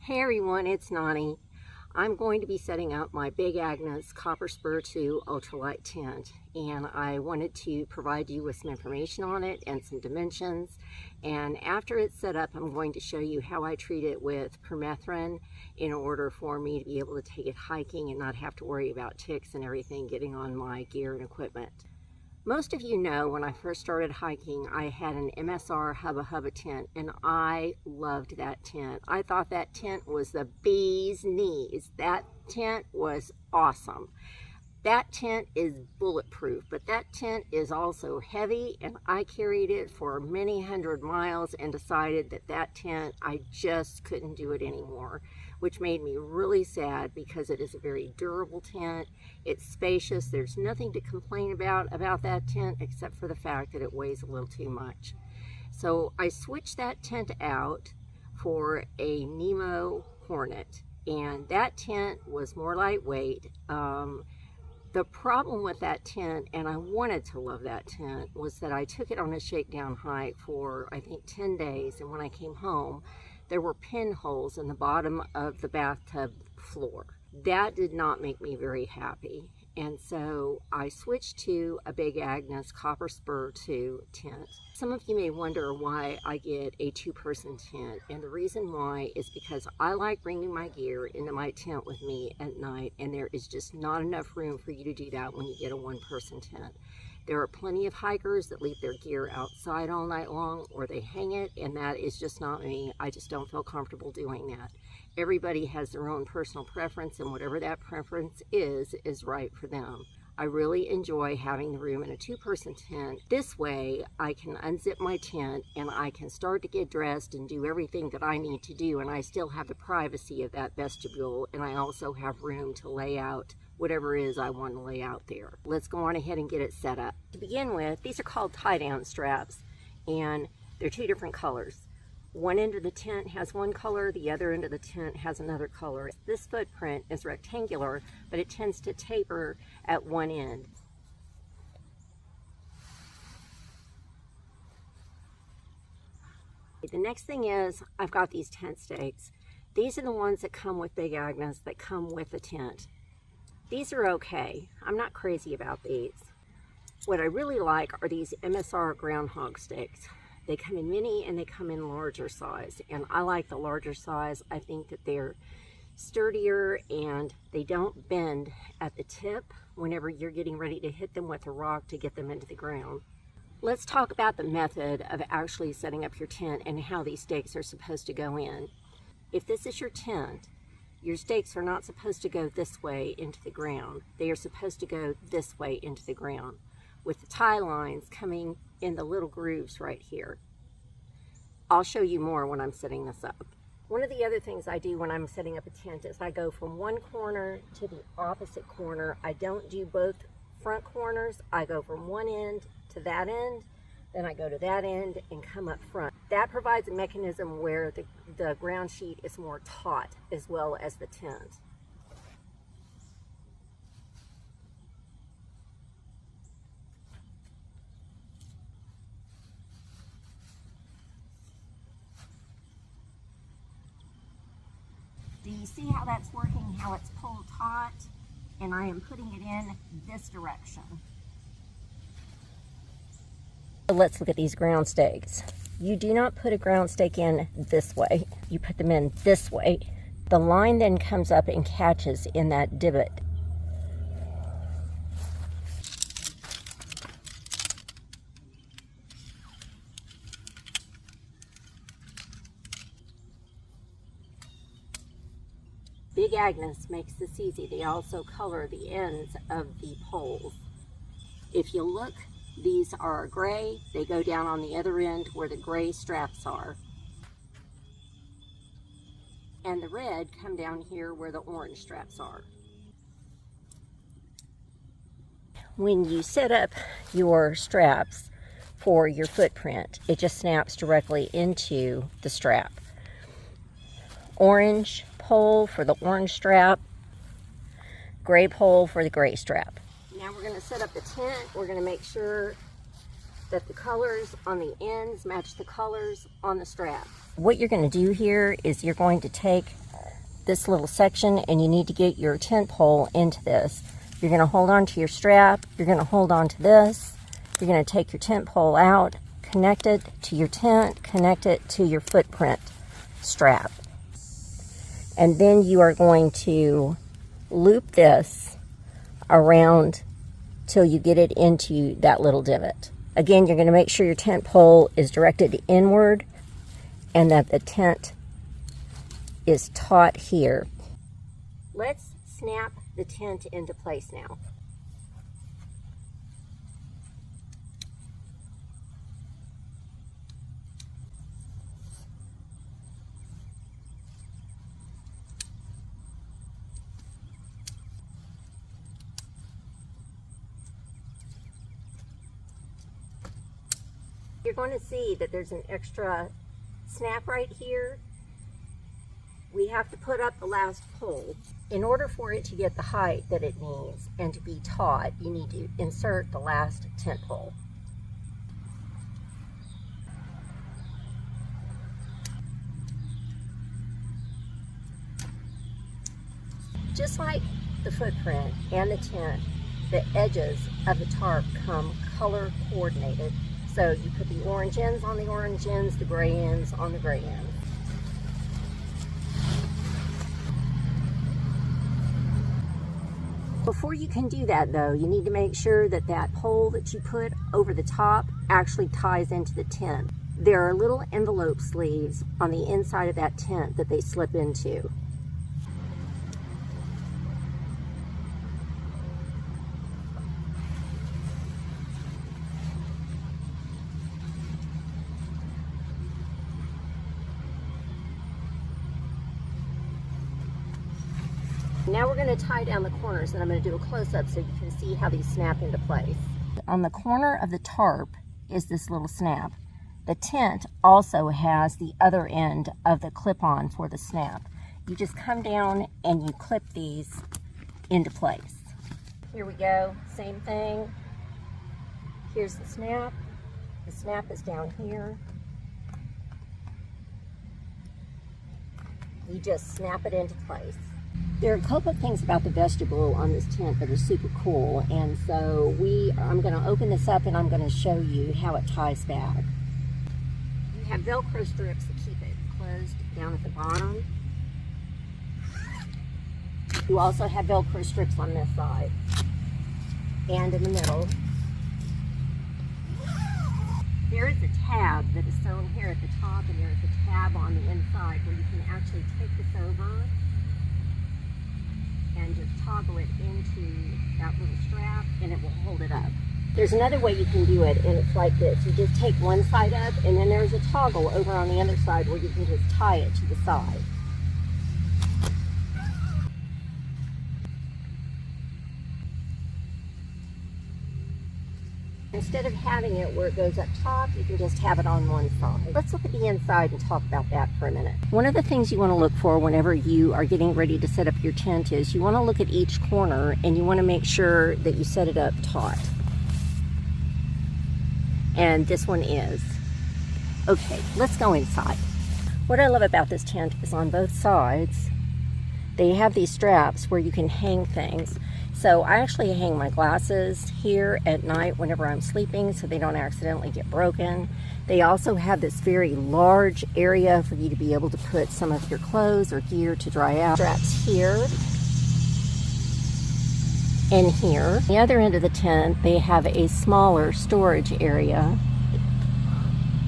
Hey everyone, it's Nani. I'm going to be setting up my Big Agnes Copper Spur 2 ultralight tent, and I wanted to provide you with some information on it and some dimensions. And after it's set up, I'm going to show you how I treat it with permethrin in order for me to be able to take it hiking and not have to worry about ticks and everything getting on my gear and equipment. Most of you know when I first started hiking, I had an MSR Hubba Hubba tent, and I loved that tent. I thought that tent was the bee's knees. That tent was awesome. That tent is bulletproof, but that tent is also heavy, and I carried it for many hundred miles and decided that that tent, I just couldn't do it anymore, which made me really sad because it is a very durable tent. It's spacious. There's nothing to complain about that tent except for the fact that it weighs a little too much. So I switched that tent out for a Nemo Hornet, and that tent was more lightweight. The problem with that tent, and I wanted to love that tent, was that I took it on a shakedown hike for I think 10 days, and when I came home there were pinholes in the bottom of the bathtub floor. That did not make me very happy, and so I switched to a Big Agnes Copper Spur 2 tent. Some of you may wonder why I get a two-person tent, and the reason why is because I like bringing my gear into my tent with me at night, and there is just not enough room for you to do that when you get a one-person tent. There are plenty of hikers that leave their gear outside all night long, or they hang it, and that is just not me. I just don't feel comfortable doing that. Everybody has their own personal preference, and whatever that preference is right for them. I really enjoy having the room in a two-person tent. This way, I can unzip my tent and I can start to get dressed and do everything that I need to do, and I still have the privacy of that vestibule, and I also have room to lay out whatever it is I want to lay out there. Let's go on ahead and get it set up. To begin with, these are called tie-down straps, and they're two different colors. One end of the tent has one color, the other end of the tent has another color. This footprint is rectangular, but it tends to taper at one end. The next thing is, I've got these tent stakes. These are the ones that come with Big Agnes, that come with the tent. These are okay. I'm not crazy about these. What I really like are these MSR groundhog stakes. They come in mini and they come in larger size, and I like the larger size. I think that they're sturdier and they don't bend at the tip whenever you're getting ready to hit them with a rock to get them into the ground. Let's talk about the method of actually setting up your tent and how these stakes are supposed to go in. If this is your tent, your stakes are not supposed to go this way into the ground. They are supposed to go this way into the ground, with the tie lines coming in the little grooves right here. I'll show you more when I'm setting this up. One of the other things I do when I'm setting up a tent is I go from one corner to the opposite corner. I don't do both front corners. I go from one end to that end, then I go to that end and come up front. That provides a mechanism where the ground sheet is more taut as well as the tent. Do you see how that's working, how it's pulled taut? And I am putting it in this direction. Let's look at these ground stakes. You do not put a ground stake in this way. You put them in this way. The line then comes up and catches in that divot. Big Agnes makes this easy. They also color the ends of the poles. If you look, these are gray. They go down on the other end where the gray straps are. And the red come down here where the orange straps are. When you set up your straps for your footprint, it just snaps directly into the strap. Orange pole for the orange strap, gray pole for the gray strap. Now we're going to set up the tent. We're going to make sure that the colors on the ends match the colors on the strap. What you're going to do here is you're going to take this little section and you need to get your tent pole into this. You're going to hold on to your strap, you're going to hold on to this, you're going to take your tent pole out, connect it to your tent, connect it to your footprint strap. And then you are going to loop this around till you get it into that little divot. Again, you're going to make sure your tent pole is directed inward and that the tent is taut here. Let's snap the tent into place now. You're going to see that there's an extra snap right here. We have to put up the last pole. In order for it to get the height that it needs and to be taut, you need to insert the last tent pole. Just like the footprint and the tent, the edges of the tarp come color coordinated. So you put the orange ends on the orange ends, the gray ends on the gray ends. Before you can do that though, you need to make sure that that pole that you put over the top actually ties into the tent. There are little envelope sleeves on the inside of that tent that they slip into. Now we're going to tie down the corners, and I'm going to do a close-up so you can see how these snap into place. On the corner of the tarp is this little snap. The tent also has the other end of the clip-on for the snap. You just come down and you clip these into place. Here we go, same thing. Here's the snap. The snap is down here. You just snap it into place. There are a couple of things about the vestibule on this tent that are super cool, and so I'm going to open this up and I'm going to show you how it ties back. You have Velcro strips to keep it closed down at the bottom. You also have Velcro strips on this side and in the middle. There is a tab that is sewn here at the top, and there is a tab on the inside where you can actually take this over and just toggle it into that little strap and it will hold it up. There's another way you can do it, and it's like this. You just take one side up and then there's a toggle over on the other side where you can just tie it to the side. Instead of having it where it goes up top, you can just have it on one side. Let's look at the inside and talk about that for a minute. One of the things you want to look for whenever you are getting ready to set up your tent is you want to look at each corner and you want to make sure that you set it up taut. And this one is. Okay, let's go inside. What I love about this tent is on both sides, they have these straps where you can hang things. So I actually hang my glasses here at night whenever I'm sleeping so they don't accidentally get broken. They also have this very large area for you to be able to put some of your clothes or gear to dry out. Straps here and here. On the other end of the tent, they have a smaller storage area.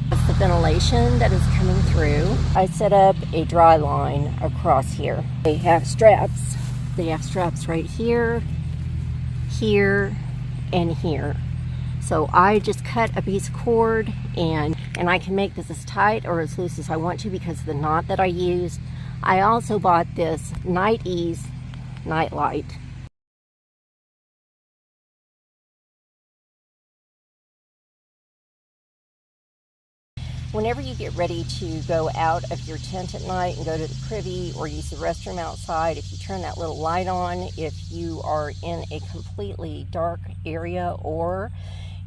That's the ventilation that is coming through. I set up a dry line across here. They have straps. They have straps right here, here, and here. So I just cut a piece of cord and I can make this as tight or as loose as I want to because of the knot that I used. I also bought this Night Ease night light. Whenever you get ready to go out of your tent at night and go to the privy or use the restroom outside, if you turn that little light on, if you are in a completely dark area or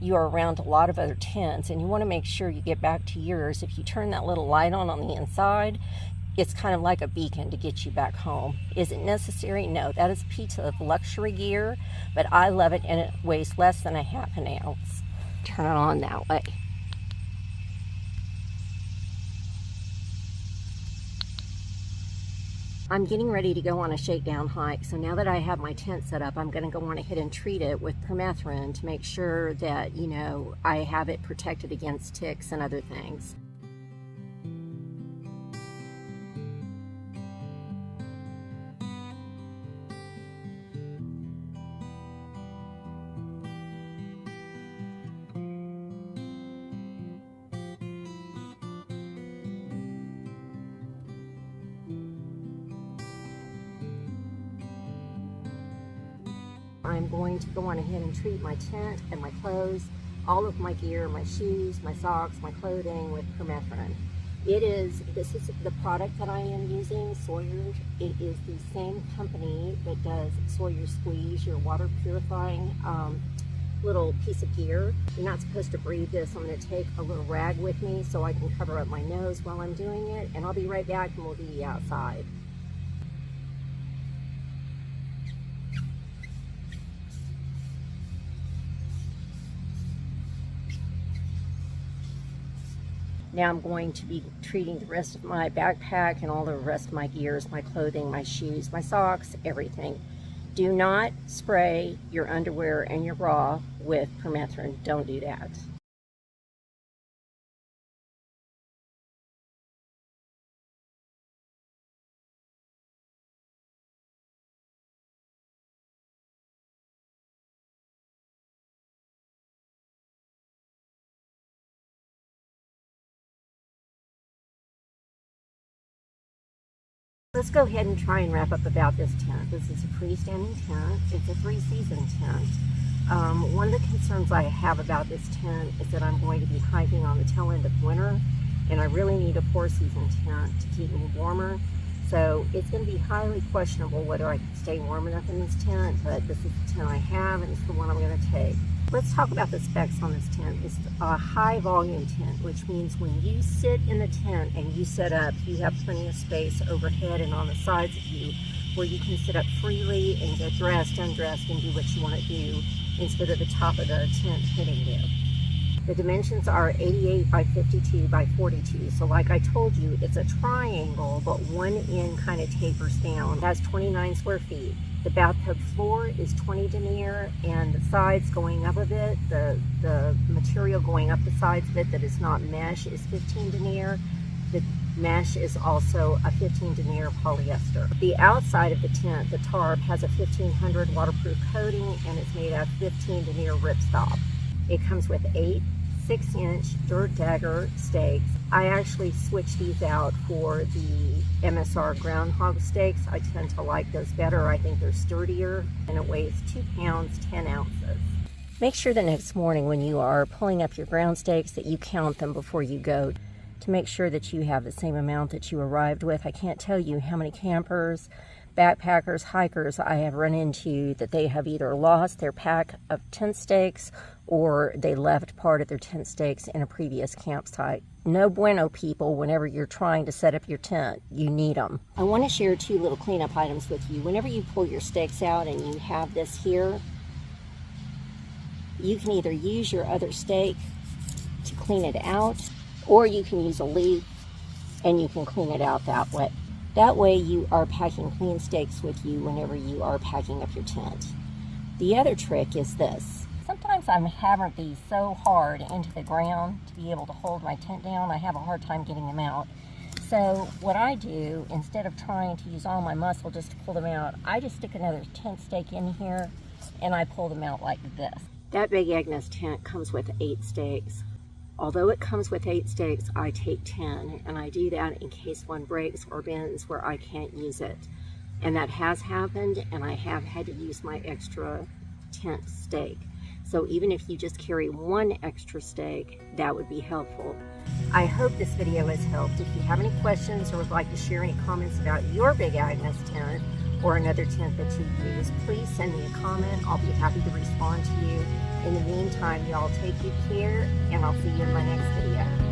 you are around a lot of other tents and you want to make sure you get back to yours. If you turn that little light on the inside, it's kind of like a beacon to get you back home. Is it necessary? No, that is a piece of luxury gear, but I love it, and it weighs less than a half an ounce. Turn it on that way. I'm getting ready to go on a shakedown hike, so now that I have my tent set up, I'm going to go on ahead and treat it with permethrin to make sure that, you know, I have it protected against ticks and other things. I'm going to go on ahead and treat my tent and my clothes, all of my gear, my shoes, my socks, my clothing with permethrin. This is the product that I am using, Sawyer's. It is the same company that does Sawyer Squeeze, your water purifying little piece of gear. You're not supposed to breathe this. I'm going to take a little rag with me so I can cover up my nose while I'm doing it, and I'll be right back and we'll be outside. Now I'm going to be treating the rest of my backpack and all the rest of my gears, my clothing, my shoes, my socks, everything. Do not spray your underwear and your bra with permethrin. Don't do that. Let's go ahead and try and wrap up about this tent. This is a freestanding tent. It's a 3-season tent. One of the concerns I have about this tent is that I'm going to be hiking on the tail end of winter, and I really need a 4-season tent to keep me warmer. So it's going to be highly questionable whether I can stay warm enough in this tent, but this is the tent I have, and it's the one I'm going to take. Let's talk about the specs on this tent. It's a high volume tent, which means when you sit in the tent and you set up, you have plenty of space overhead and on the sides of you where you can sit up freely and get dressed, undressed, and do what you want to do instead of the top of the tent hitting you. The dimensions are 88 by 52 by 42. So like I told you, it's a triangle, but one end kind of tapers down. It has 29 square feet. The bathtub floor is 20 denier, and the sides going up a bit, the material going up the sides of it that is not mesh is 15 denier. The mesh is also a 15 denier polyester. The outside of the tent, the tarp, has a 1500 waterproof coating, and it's made out of 15 denier ripstop. It comes with 8 6-inch dirt dagger stakes. I actually switch these out for the MSR groundhog stakes. I tend to like those better. I think they're sturdier, and it weighs 2 pounds 10 ounces. Make sure the next morning when you are pulling up your ground stakes that you count them before you go to make sure that you have the same amount that you arrived with. I can't tell you how many campers, backpackers, hikers I have run into that they have either lost their pack of tent stakes or they left part of their tent stakes in a previous campsite. No bueno, people, whenever you're trying to set up your tent. You need them. I want to share 2 little cleanup items with you. Whenever you pull your stakes out and you have this here, you can either use your other stake to clean it out, or you can use a leaf and you can clean it out that way. That way you are packing clean stakes with you whenever you are packing up your tent. The other trick is this. Sometimes I'm hammering these so hard into the ground to be able to hold my tent down, I have a hard time getting them out. So what I do, instead of trying to use all my muscle just to pull them out, I just stick another tent stake in here and I pull them out like this. That Big Agnes tent comes with 8 stakes. Although it comes with 8 stakes, I take 10, and I do that in case one breaks or bends where I can't use it. And that has happened, and I have had to use my extra tent stake. So even if you just carry 1 extra stake, that would be helpful. I hope this video has helped. If you have any questions or would like to share any comments about your Big Agnes tent or another tent that you use, please send me a comment. I'll be happy to respond to you. In the meantime, y'all take good care, and I'll see you in my next video.